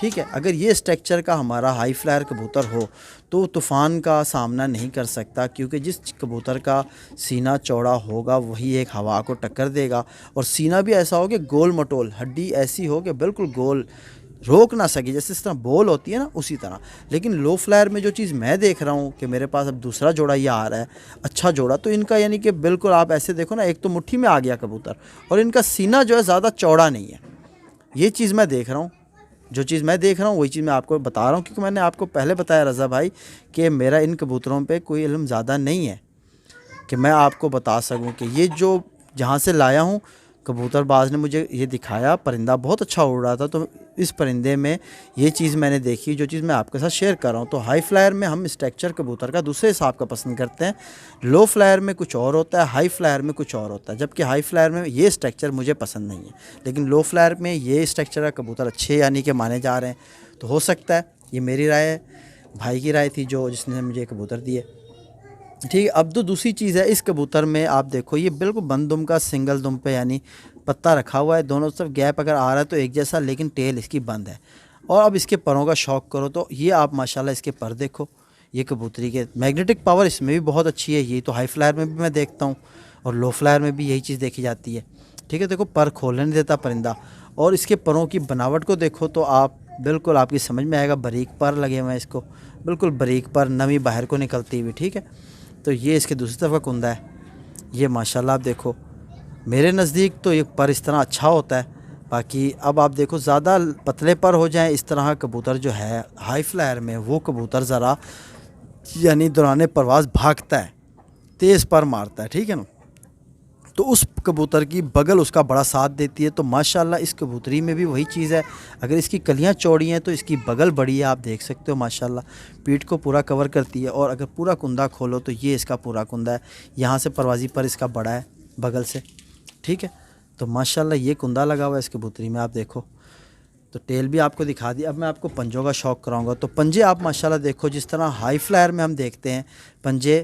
ٹھیک ہے. اگر یہ اسٹرکچر کا ہمارا ہائی فلائر کبوتر ہو تو طوفان کا سامنا نہیں کر سکتا، کیونکہ جس کبوتر کا سینہ چوڑا ہوگا وہی ایک ہوا کو ٹکر دے گا، اور سینہ بھی ایسا ہو کہ گول مٹول، ہڈی ایسی ہو کہ بالکل گول، روک نہ سکے، جیسے اس طرح بول ہوتی ہے نا اسی طرح. لیکن لو فلائر میں جو چیز میں دیکھ رہا ہوں کہ میرے پاس اب دوسرا جوڑا یہ آ رہا ہے، اچھا جوڑا، تو ان کا یعنی کہ بالکل آپ ایسے دیکھو نا، ایک تو مٹھی میں آ گیا کبوتر، اور ان کا سینہ جو ہے زیادہ چوڑا نہیں ہے. یہ چیز میں دیکھ رہا ہوں، جو چیز میں دیکھ رہا ہوں وہی چیز میں آپ کو بتا رہا ہوں، کیونکہ میں نے آپ کو پہلے بتایا رضا بھائی کہ میرا ان کبوتروں پہ کوئی علم زیادہ نہیں ہے کہ میں آپ کو بتا سکوں کہ یہ جو جہاں سے لایا ہوں، کبوتر باز نے مجھے یہ دکھایا، پرندہ بہت اچھا اڑ رہا تھا، تو اس پرندے میں یہ چیز میں نے دیکھی، جو چیز میں آپ کے ساتھ شیئر کر رہا ہوں. تو ہائی فلائر میں ہم اسٹرکچر کبوتر کا دوسرے حساب کا پسند کرتے ہیں، لو فلائر میں کچھ اور ہوتا ہے، ہائی فلائر میں کچھ اور ہوتا ہے. جبکہ ہائی فلائر میں یہ اسٹرکچر مجھے پسند نہیں ہے، لیکن لو فلائر میں یہ اسٹرکچر کا کبوتر اچھے یعنی کہ مانے جا رہے ہیں. تو ہو سکتا ہے، یہ میری رائے ہے، بھائی کی رائے تھی جس نے مجھے کبوتر دیے. ٹھیک ہے. اب تو دوسری چیز ہے، اس کبوتر میں آپ دیکھو یہ بالکل بند دم کا سنگل دم پہ یعنی پتہ رکھا ہوا ہے، دونوں طرف گیپ اگر آ رہا ہے تو ایک جیسا، لیکن ٹیل اس کی بند ہے. اور اب اس کے پروں کا شوق کرو تو یہ آپ ماشاءاللہ اس کے پر دیکھو، یہ کبوتری کے میگنیٹک پاور اس میں بھی بہت اچھی ہے. یہ تو ہائی فلائر میں بھی میں دیکھتا ہوں اور لو فلائر میں بھی یہی چیز دیکھی جاتی ہے. ٹھیک ہے. دیکھو پر کھولنے نہیں دیتا پرندہ، اور اس کے پروں کی بناوٹ کو دیکھو تو آپ بالکل آپ کی سمجھ میں آئے گا، باریک پر لگے ہوئے ہیں اس کو، بالکل باریک پر، نمی باہر کو نکلتی ہوئی. ٹھیک ہے. تو یہ اس کے دوسری طرف کا کندہ ہے، یہ ماشاءاللہ آپ دیکھو، میرے نزدیک تو یہ پر اس طرح اچھا ہوتا ہے. باقی اب آپ دیکھو زیادہ پتلے پر ہو جائیں اس طرح کبوتر جو ہے ہائی فلائر میں، وہ کبوتر ذرا یعنی دوران پرواز بھاگتا ہے، تیز پر مارتا ہے. ٹھیک ہے نا. تو اس کبوتر کی بغل اس کا بڑا ساتھ دیتی ہے. تو ماشاءاللہ اس کبوتری میں بھی وہی چیز ہے، اگر اس کی کلیاں چوڑی ہیں تو اس کی بغل بڑی ہے، آپ دیکھ سکتے ہو ماشاءاللہ، پیٹھ کو پورا کور کرتی ہے. اور اگر پورا کندہ کھولو تو یہ اس کا پورا کندہ ہے، یہاں سے پروازی پر اس کا بڑا ہے بغل سے. ٹھیک ہے. تو ماشاءاللہ یہ کندہ لگا ہوا ہے اس کبوتری میں، آپ دیکھو. تو ٹیل بھی آپ کو دکھا دی. اب میں آپ کو پنجوں کا شوق کراؤں گا. تو پنجے آپ ماشاءاللہ دیکھو، جس طرح ہائی فلائر میں ہم دیکھتے ہیں پنجے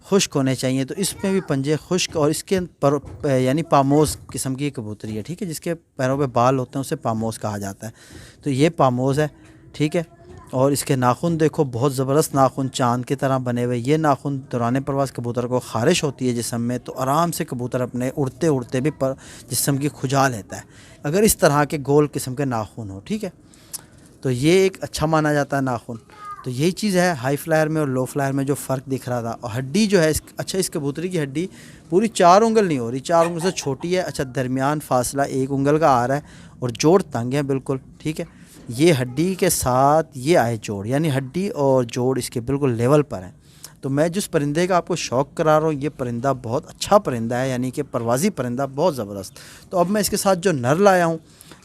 خشک ہونے چاہیے، تو اس میں بھی پنجے خشک، اور اس کے پر یعنی پاموز قسم کی کبوتری ہے. ٹھیک ہے. جس کے پیروں پہ بال ہوتے ہیں اسے پاموز کہا جاتا ہے. تو یہ پاموز ہے. ٹھیک ہے. اور اس کے ناخن دیکھو، بہت زبردست ناخن، چاند کی طرح بنے ہوئے. یہ ناخن دوران پرواز کبوتر کو خارش ہوتی ہے جسم میں، تو آرام سے کبوتر اپنے اڑتے اڑتے بھی جسم کی کھجا لیتا ہے اگر اس طرح کے گول قسم کے ناخن ہو. ٹھیک ہے. تو یہ ایک اچھا مانا جاتا ہے ناخن. تو یہی چیز ہے ہائی فلائر میں اور لو فلائر میں جو فرق دکھ رہا تھا. اور ہڈی جو ہے اچھا اس کبوتری کی ہڈی پوری 4 انگل نہیں ہو رہی، 4 انگل سے چھوٹی ہے. اچھا درمیان فاصلہ 1 انگل کا آ رہا ہے، اور جوڑ تنگ ہے بالکل. ٹھیک ہے. یہ ہڈی کے ساتھ یہ آئے جوڑ، یعنی ہڈی اور جوڑ اس کے بالکل لیول پر ہیں. تو میں جس پرندے کا آپ کو شوق کرا رہا ہوں، یہ پرندہ بہت اچھا پرندہ ہے، یعنی کہ پروازی پرندہ بہت زبردست. تو اب میں اس کے ساتھ جو نر لایا ہوں،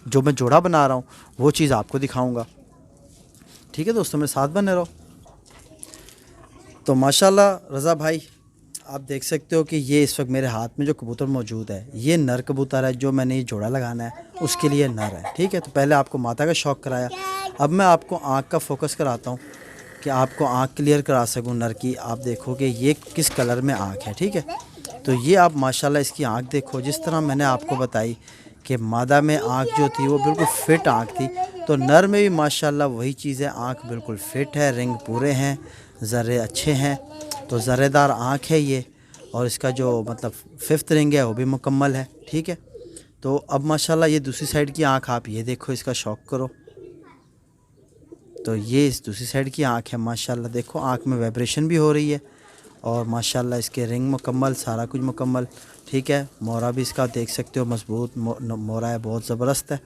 جو میں جوڑا بنا رہا ہوں، وہ چیز آپ کو دکھاؤں گا. ٹھیک ہے دوستوں، میرے ساتھ بنے رہو. تو ماشاءاللہ رضا بھائی آپ دیکھ سکتے ہو کہ یہ اس وقت میرے ہاتھ میں جو کبوتر موجود ہے، یہ نر کبوتر ہے، جو میں نے یہ جوڑا لگانا ہے اس کے لیے نر ہے. ٹھیک ہے. تو پہلے آپ کو ماتا کا شوق کرایا، اب میں آپ کو آنکھ کا فوکس کراتا ہوں کہ آپ کو آنکھ کلیئر کرا سکوں نر کی. آپ دیکھو کہ یہ کس کلر میں آنکھ ہے. ٹھیک ہے. تو یہ آپ ماشاءاللہ اس کی آنکھ دیکھو، جس طرح میں نے آپ کو بتائی کہ مادہ میں آنکھ جو تھی وہ بالکل فٹ آنکھ تھی، تو نر میں بھی ماشاءاللہ وہی چیز ہے، آنکھ بالکل فٹ ہے، رنگ پورے ہیں، ذرے اچھے ہیں. تو ذرے دار آنکھ ہے یہ، اور اس کا جو مطلب 5th رنگ ہے وہ بھی مکمل ہے. ٹھیک ہے. تو اب ماشاءاللہ یہ دوسری سائڈ کی آنکھ آپ یہ دیکھو، اس کا شوق کرو. تو یہ اس دوسری سائڈ کی آنکھ ہے ماشاءاللہ، دیکھو آنکھ میں ویبریشن بھی ہو رہی ہے، اور ماشاءاللہ اس کے رنگ مکمل، سارا کچھ مکمل. ٹھیک ہے. مورا بھی اس کا دیکھ سکتے ہو، مضبوط مورا ہے، بہت زبردست ہے.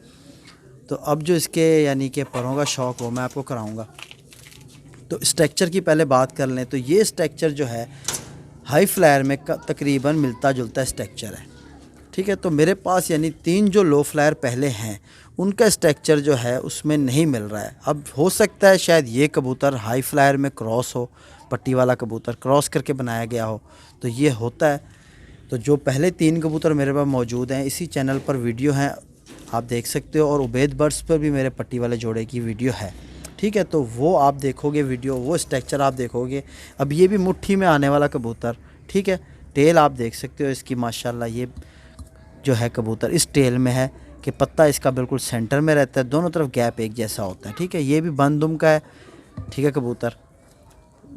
تو اب جو اس کے یعنی کہ پروں کا شوق ہو میں آپ کو کراؤں گا. تو اسٹرکچر کی پہلے بات کر لیں تو یہ اسٹرکچر جو ہے ہائی فلائر میں تقریباً ملتا جلتا اسٹرکچر ہے. ٹھیک ہے. تو میرے پاس یعنی 3 جو لو فلائر پہلے ہیں ان کا اسٹرکچر جو ہے اس میں نہیں مل رہا ہے. اب ہو سکتا ہے شاید یہ کبوتر ہائی فلائر میں کراس ہو، پٹی والا کبوتر کراس کر کے بنایا گیا ہو، تو یہ ہوتا ہے. تو جو پہلے 3 کبوتر میرے پاس موجود ہیں، اسی چینل پر ویڈیو ہیں، آپ دیکھ سکتے ہو. اور عبید برڈز پر بھی میرے پٹی والے جوڑے کی ویڈیو ہے. ٹھیک ہے. تو وہ آپ دیکھو گے ویڈیو، وہ اسٹرکچر آپ دیکھو گے. اب یہ بھی مٹھی میں آنے والا کبوتر. ٹھیک ہے. ٹیل آپ دیکھ سکتے ہو اس کی ماشاءاللہ، یہ جو ہے کبوتر اس ٹیل میں ہے کہ پتہ اس کا بالکل سینٹر میں رہتا ہے, دونوں طرف گیپ ایک جیسا ہوتا ہے. ٹھیک ہے, یہ بھی بند دم کا ہے. ٹھیک ہے کبوتر,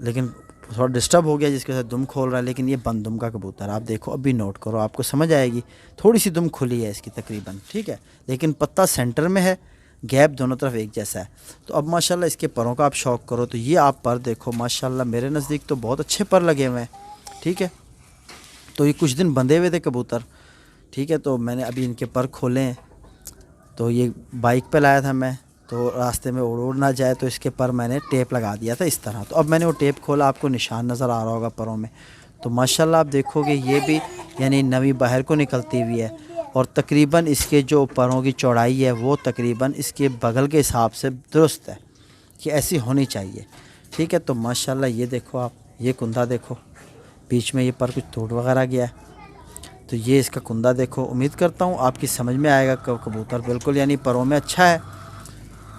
لیکن تھوڑا ڈسٹرب ہو گیا جس کے ساتھ دم کھول رہا ہے, لیکن یہ بند دم کا کبوتر. آپ دیکھو ابھی نوٹ کرو, آپ کو سمجھ آئے گی. تھوڑی سی دم کھلی ہے اس کی تقریباً. ٹھیک ہے, لیکن پتہ سینٹر میں ہے, گیپ دونوں طرف ایک جیسا ہے. تو اب ماشاءاللہ اس کے پروں کا آپ شوق کرو تو یہ آپ پر دیکھو ماشاءاللہ میرے نزدیک تو بہت اچھے پر لگے ہوئے ہیں. ٹھیک ہے, تو یہ کچھ دن بندھے ہوئے تھے کبوتر. ٹھیک ہے, تو میں نے ابھی ان کے پر کھولے ہیں. تو یہ بائک پہ لایا تھا میں, تو راستے میں اڑ نہ جائے تو اس کے پر میں نے ٹیپ لگا دیا تھا اس طرح. تو اب میں نے وہ ٹیپ کھولا, آپ کو نشان نظر آ رہا ہوگا پروں میں. تو ماشاءاللہ آپ دیکھو گے یہ بھی یعنی نویں باہر کو نکلتی ہوئی ہے, اور تقریباً اس کے جو پروں کی چوڑائی ہے وہ تقریباً اس کے بغل کے حساب سے درست ہے کہ ایسی ہونی چاہیے. ٹھیک ہے, تو ماشاءاللہ یہ دیکھو آپ, یہ کندھا دیکھو, بیچ میں یہ پر کچھ ٹوٹ وغیرہ گیا ہے. تو یہ اس کا کندھا دیکھو. امید کرتا ہوں آپ کی سمجھ میں آئے گا. کبوتر بالکل یعنی پروں میں اچھا ہے.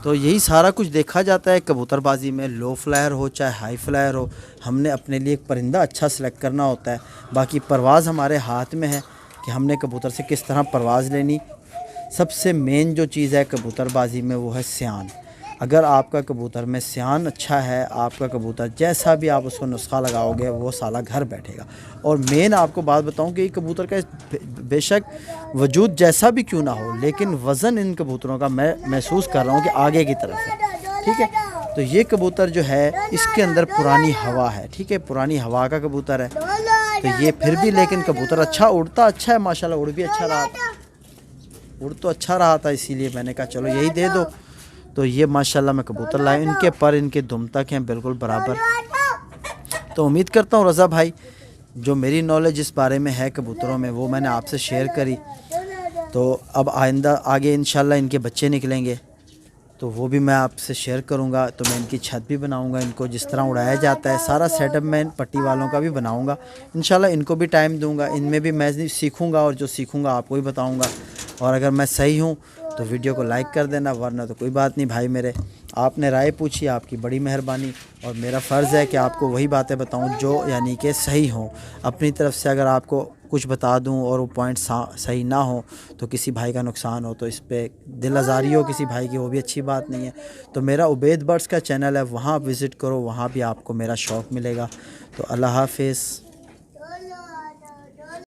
تو یہی سارا کچھ دیکھا جاتا ہے کبوتر بازی میں, لو فلائر ہو چاہے ہائی فلائر ہو. ہم نے اپنے لیے ایک پرندہ اچھا سلیکٹ کرنا ہوتا ہے. باقی پرواز ہمارے ہاتھ میں ہے کہ ہم نے کبوتر سے کس طرح پرواز لینی. سب سے مین جو چیز ہے کبوتر بازی میں وہ ہے سیان. اگر آپ کا کبوتر میں سیان اچھا ہے, آپ کا کبوتر جیسا بھی آپ اس کو نسخہ لگاؤ گے وہ سالہ گھر بیٹھے گا. اور مین آپ کو بات بتاؤں کہ یہ کبوتر کا بے شک وجود جیسا بھی کیوں نہ ہو, لیکن وزن ان کبوتروں کا میں محسوس کر رہا ہوں کہ آگے کی طرف ہے. ٹھیک ہے, تو یہ کبوتر جو ہے اس کے اندر پرانی ہوا ہے. ٹھیک ہے, پرانی ہوا کا کبوتر ہے. تو یہ پھر بھی لیکن کبوتر اچھا اڑتا اچھا ہے ماشاءاللہ, اڑ بھی اچھا رہا تھا, اڑ تو اچھا رہا تھا, اسی لیے میں نے کہا چلو یہی دے دو. تو یہ ماشاءاللہ میں کبوتر لائے, ان کے پر ان کے دم تک ہیں بالکل برابر. تو امید کرتا ہوں رضا بھائی جو میری نالج اس بارے میں ہے کبوتروں میں وہ میں نے آپ سے شیئر کری. تو اب آئندہ آگے انشاءاللہ ان کے بچے نکلیں گے تو وہ بھی میں آپ سے شیئر کروں گا. تو میں ان کی چھت بھی بناؤں گا, ان کو جس طرح اڑایا جاتا ہے سارا سیٹ اپ میں پٹی والوں کا بھی بناؤں گا. انشاءاللہ ان کو بھی ٹائم دوں گا, ان میں بھی میں سیکھوں گا, اور جو سیکھوں گا آپ کو بھی بتاؤں گا. اور اگر میں صحیح ہوں تو ویڈیو کو لائک کر دینا, ورنہ تو کوئی بات نہیں بھائی میرے. آپ نے رائے پوچھی, آپ کی بڑی مہربانی, اور میرا فرض ہے کہ آپ کو وہی باتیں بتاؤں جو یعنی کہ صحیح ہوں. اپنی طرف سے اگر آپ کو کچھ بتا دوں اور وہ پوائنٹ صحیح نہ ہو تو کسی بھائی کا نقصان ہو تو اس پہ دل آزاری ہو کسی بھائی کی, وہ بھی اچھی بات نہیں ہے. تو میرا عبید برڈز کا چینل ہے, وہاں وزٹ کرو, وہاں بھی آپ کو میرا شوق ملے گا. تو اللہ حافظ.